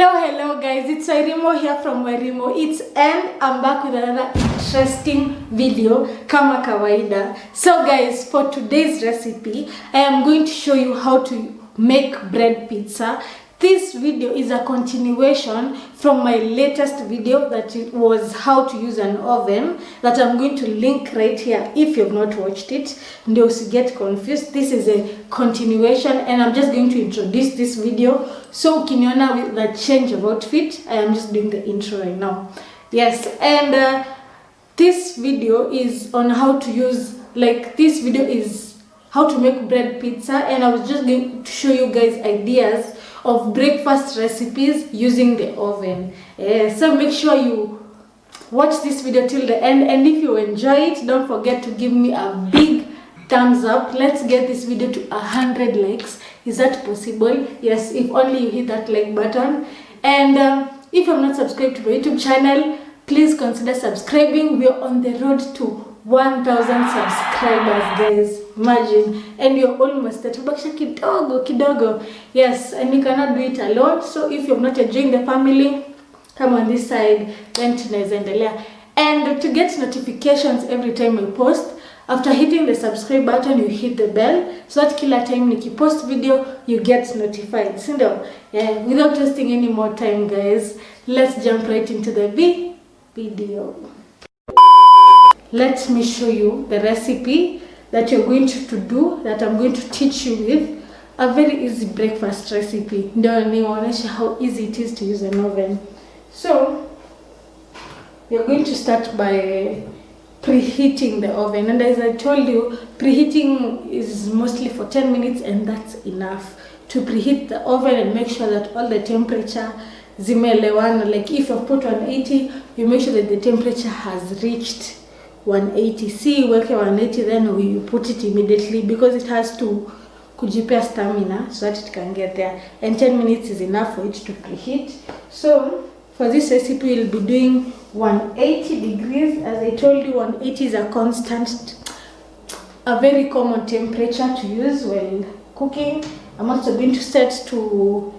Hello guys, it's Wairimu here from Wairimueats, and I'm back with another interesting video kama kawaida. So guys, for today's recipe, I am going to show you how to make bread pizza. This video is a continuation from my latest video that it was how to use an oven that I'm going to link right here if you've not watched it. Don't get confused. This is a continuation and I'm just going to introduce this video. So ukiniona with the change of outfit, I am just doing the intro right now. Yes, and this video is on how to use, this video is how to make bread pizza, and I was just going to show you guys ideas of breakfast recipes using the oven. So make sure you watch this video till the end, and if you enjoy it, don't forget to give me a big thumbs up. Let's get this video to 100 likes. Is that possible? Yes, if only you hit that like button. And if you're not subscribed to my YouTube channel, please consider subscribing. We're on the road to 1,000 subscribers, guys. Imagine, and you're almost at kidogo. Yes, and you cannot do it alone. So if you're not enjoying the family, come on this side, then tunaendelea. And to get notifications every time I post, after hitting the subscribe button, you hit the bell so that kila time niki post video, you get notified. So yeah, without wasting any more time, guys, let's jump right into the video. Let me show you the recipe that you're going to do, that I'm going to teach you with. A very easy breakfast recipe. Ndio niwaoneshe how easy it is to use an oven. So we're going to start by preheating the oven, and as I told you, preheating is mostly for 10 minutes, and that's enough to preheat the oven and make sure that all the temperature zimeelewana. Like if you've put 180, you make sure that the temperature has reached 180. See, work 180, then we put it immediately because it has to kujipea stamina so that it can get there, and 10 minutes is enough for it to preheat. So for this recipe, we'll be doing 180 degrees. As I told you, 180 is a constant, a very common temperature to use while cooking. I'm also going to set to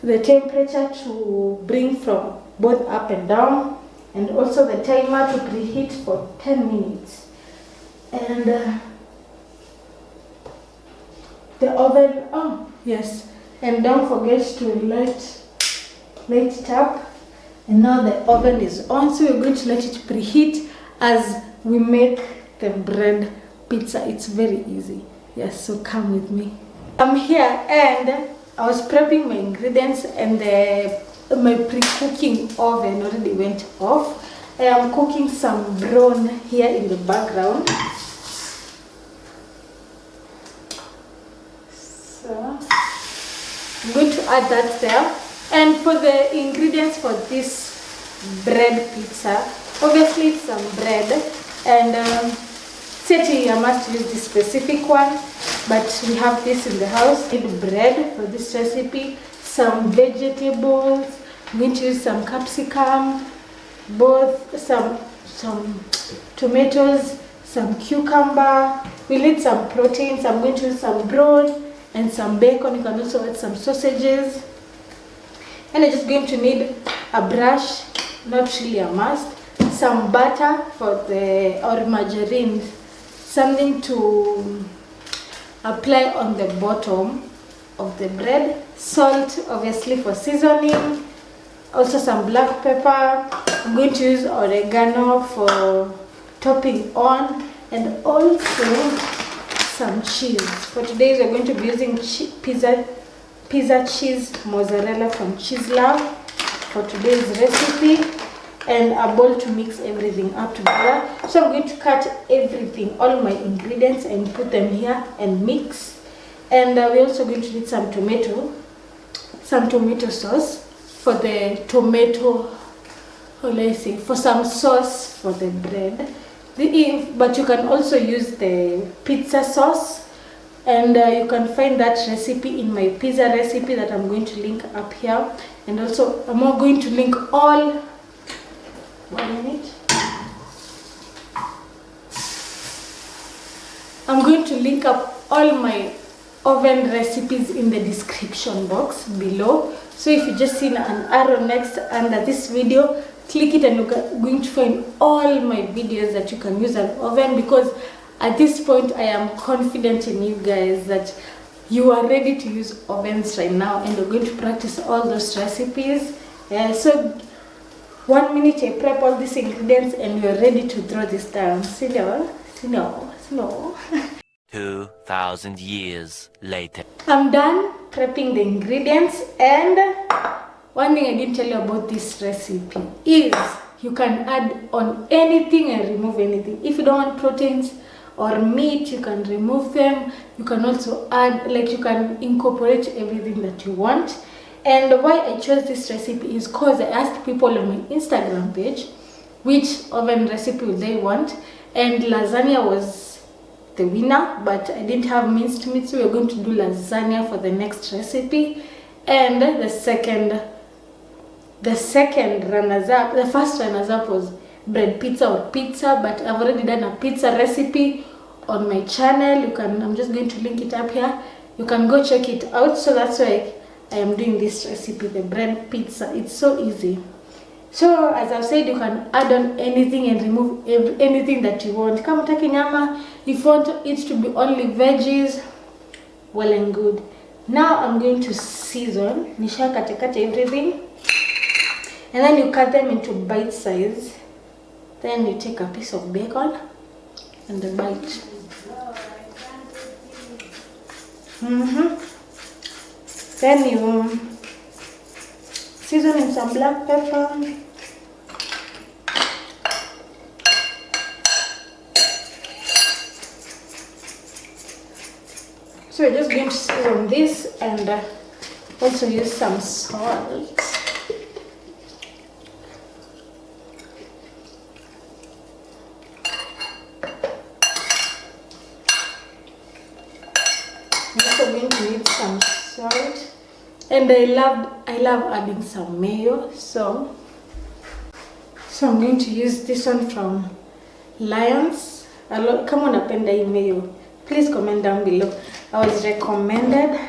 the temperature to bring from both up and down, and also the timer to preheat for 10 minutes. And the oven, oh yes, and don't forget to light it up. And now the oven is on, so we're going to let it preheat as we make the bread pizza. It's very easy. Yes, so come with me. I'm here and I was prepping my ingredients, and my pre-cooking oven already went off. I am cooking some brown here in the background. So I'm going to add that there. And for the ingredients for this bread pizza, obviously it's some bread, and Seti, I must use this specific one, but we have this in the house. I need bread for this recipe, some vegetables. I'm going to use some capsicum, some tomatoes, some cucumber. We need some proteins. I'm going to use some brown and some bacon. You can also add some sausages. And I'm just going to need a brush, not really a must, some butter or margarine, something to apply on the bottom of the bread, salt obviously for seasoning, also some black pepper. I'm going to use oregano for topping on, and also some cheese. For today we're going to be using pizza cheese mozzarella from Cheese Love for today's recipe, and a bowl to mix everything up together. So I'm going to cut everything, all my ingredients, and put them here and mix. And we're also going to need some tomato sauce for the for some sauce for the bread. But you can also use the pizza sauce. And you can find that recipe in my pizza recipe that I'm going to link up here. And also I'm going to link all, 1 minute. I'm going to link up all my oven recipes in the description box below. So if you just see an arrow next under this video, click it and you're going to find all my videos that you can use an oven, because at this point I am confident in you guys that you are ready to use ovens right now, and you're going to practice all those recipes. So 1 minute I prep all these ingredients and you're ready to throw this down. Slow. 2,000 years later. I'm done prepping the ingredients, and one thing I didn't tell you about this recipe is you can add on anything and remove anything. If you don't want proteins or meat, you can remove them. You can also add, like, you can incorporate everything that you want. And why I chose this recipe is because I asked people on my Instagram page which oven recipe they want, and lasagna was the winner, but I didn't have minced meat, so we're going to do lasagna for the next recipe. And the first runners up was bread pizza or pizza, but I've already done a pizza recipe on my channel. I'm just going to link it up here. You can go check it out. So that's why I am doing this recipe, the bread pizza. It's so easy. So as I've said, you can add on anything and remove anything that you want. Kama utaki nyama, if you want it to be only veggies, well and good. Now I'm going to season. Nisha cut everything. And then you cut them into bite size. Then you take a piece of bacon and the bite. Then you season in some black pepper. So we're just going to season this and also use some salt. I'm also going to need some salt, and I love adding some mayo. So I'm going to use this one from Lions. Come on, unapenda hii mayo, please comment down below. I was recommended.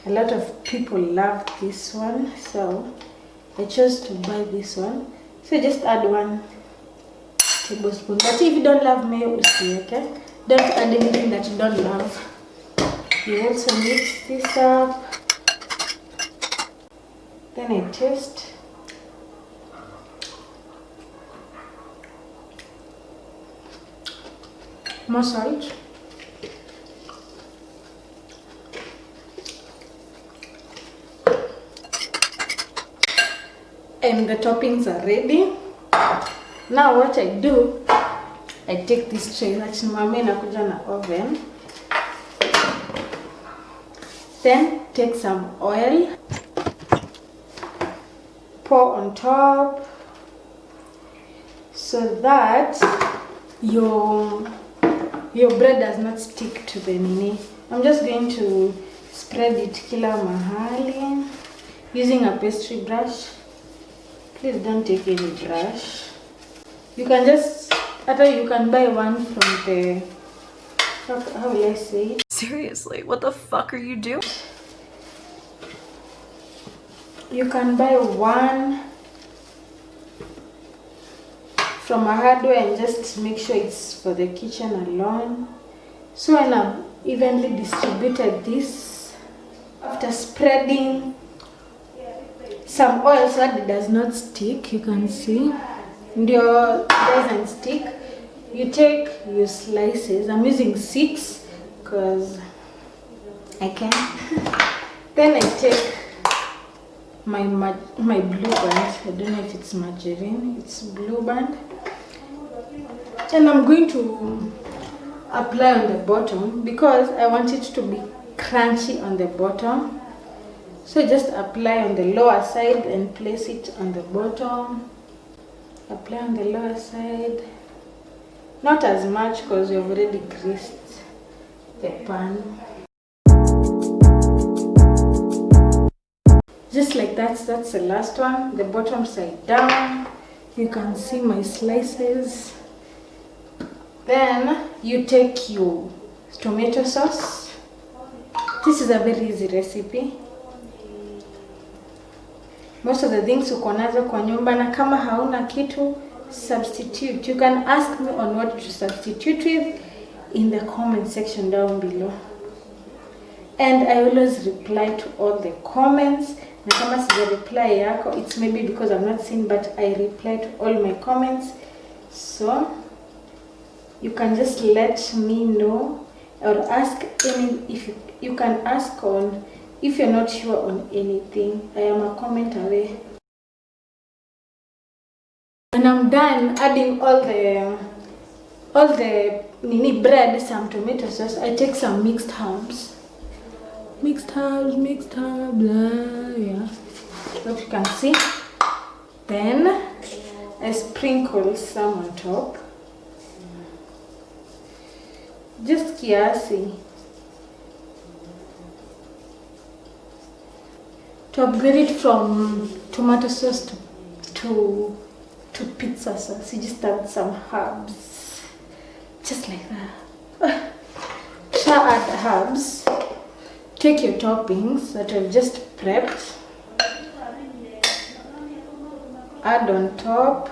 A lot of people loved this one, so I chose to buy this one. So just add 1 tablespoon. But if you don't love mayo, okay? Don't add anything that you don't love. You also mix this up. Then I taste. More salt. And the toppings are ready. Now what I do, I take this tray that mama inakuja na oven. Then take some oil, pour on top so that your bread does not stick to the nini. I'm just going to spread it kila mahali using a pastry brush. Please don't take any brush. You can you can buy one from the, how will I say it? Seriously, what the fuck are you doing? You can buy one from a hardware and just make sure it's for the kitchen alone. So when I've evenly distributed this, after spreading some oil so that it does not stick, you can see, and it doesn't stick, you take your slices. I'm using 6 because I can. Then I take my blue band. I don't know if it's margarine, it's blue band, and I'm going to apply on the bottom because I want it to be crunchy on the bottom. So just apply on the lower side and place it on the bottom. Apply on the lower side, not as much because you've already greased the pan. Just like that. That's the last one, the bottom side down. You can see my slices. Then you take your tomato sauce. This is a very easy recipe. most of the things uko nazo kwa nyumba, na kama hauna kitu, substitute. You can ask me on what to substitute with in the comment section down below. And I always reply to all the comments. Na kama sija reply yako, it's maybe because I'm not seeing, but I reply to all my comments. So you can just let me know, or ask any, if you can ask on, if you're not sure on anything. I am a comment away. When I'm done adding all the bread, some tomato sauce, I take some mixed herbs, blah, yeah, that you can see. Then I sprinkle some on top, just kiasi, to upgrade it from tomato sauce to pizza sauce. You just add some herbs, just like that. Try add herbs. Take your toppings that I've just prepped, add on top.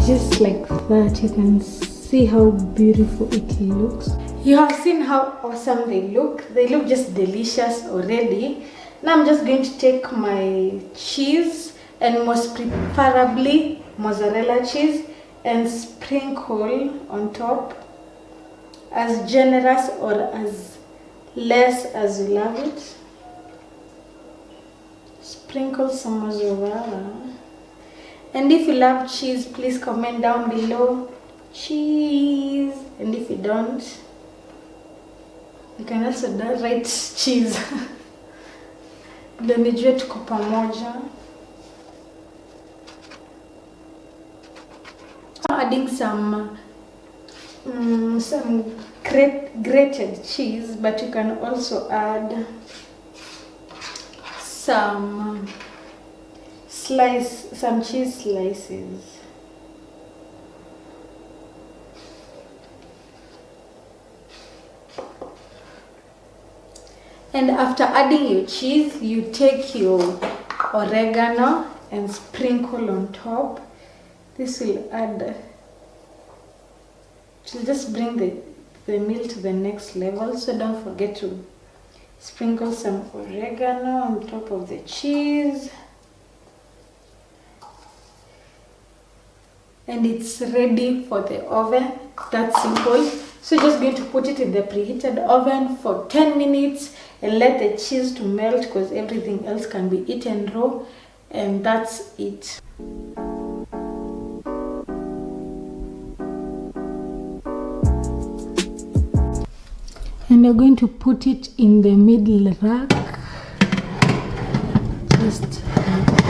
Just like that, you can see how beautiful it looks. You have seen how awesome they look. They look just delicious already. Now I'm just going to take my cheese, and most preferably mozzarella cheese, and sprinkle on top, as generous or as less as you love it. Sprinkle some mozzarella. And if you love cheese, please comment down below cheese. And if you don't, you can also write cheese. Ndio nijue tuko pamoja. I'm adding some grated cheese, but you can also add some cheese slices. And after adding your cheese, you take your oregano and sprinkle on top. This will add, it will just bring the meal to the next level. So don't forget to sprinkle some oregano on top of the cheese. And it's ready for the oven. That's simple. So just going to put it in the preheated oven for 10 minutes and let the cheese to melt, because everything else can be eaten raw. And that's it. And you're going to put it in the middle rack, just like that.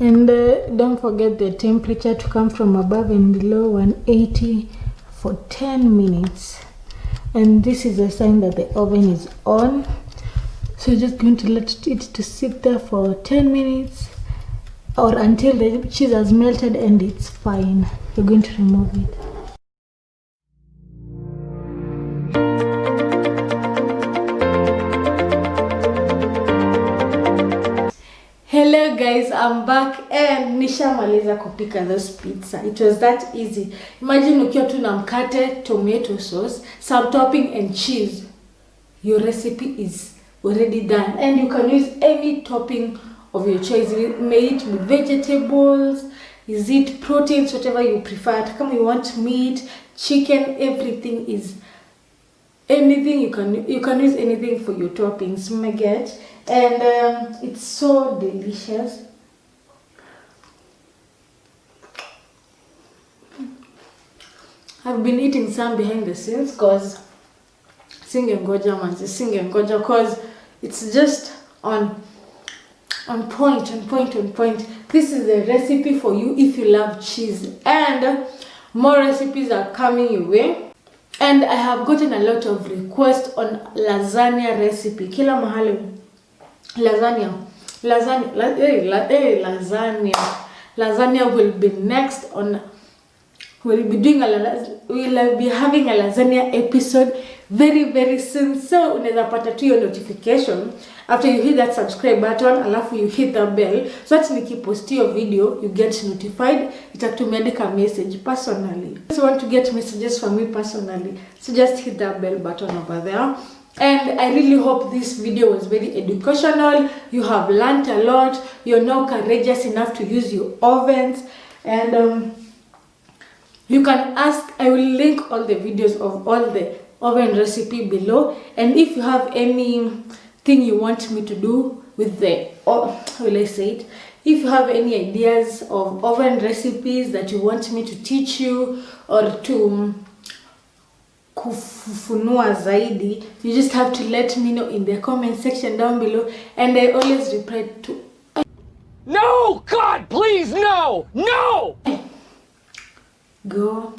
And don't forget the temperature to come from above and below 180 for 10 minutes. And this is a sign that the oven is on. So you're just going to let it to sit there for 10 minutes or until the cheese has melted and it's fine. You're going to remove it. Hello guys, I'm back and nishamaliza kupika those pizza. It was that easy. Imagine ukiwa tu na mkate, tomato sauce, some topping and cheese. Your recipe is already done, and you can use any topping of your choice. May it be vegetables, is it proteins, whatever you prefer. Come, you want meat, chicken, everything is anything. You can use anything for your toppings, you may get. And it's so delicious. I've been eating some behind the scenes because singengoja because it's just on point. This is a recipe for you if you love cheese, and more recipes are coming your way. And I have gotten a lot of requests on lasagna recipe. Kila mahali lasagna. lasagna will be next on. We'll be having a lasagna episode very soon. So unaweza pata tu your notification after you hit that subscribe button, alafu you hit the bell, so that nikipost your video you get notified. Itakutumia message personally. If you want to get messages from me personally, so just hit that bell button over there. And I really hope this video was very educational. You have learned a lot. You're now courageous enough to use your ovens, and you can ask. I will link all the videos of all the oven recipe below. And if you have anything you want me to do with the, how will I say it? If you have any ideas of oven recipes that you want me to teach you or to kufunua zaidi, you just have to let me know in the comment section down below, and I always reply to. No! God, please, no! No! Go.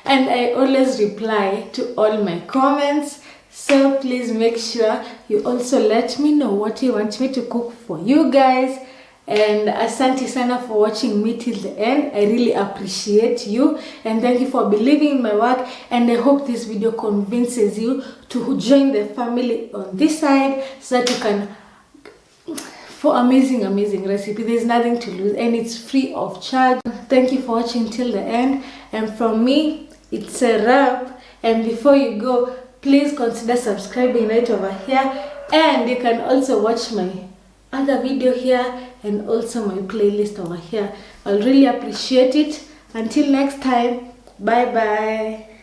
And I always reply to all my comments, so please make sure you also let me know what you want me to cook for you guys. And asante sana for watching me till the end. I really appreciate you, and thank you for believing in my work. And I hope this video convinces you to join the family on this side, so that you can, for amazing recipe. There's nothing to lose, and it's free of charge. Thank you for watching till the end, and from me it's a wrap. And before you go, please consider subscribing right over here, and you can also watch my other video here and also my playlist over here. I'll really appreciate it. Until next time, bye bye.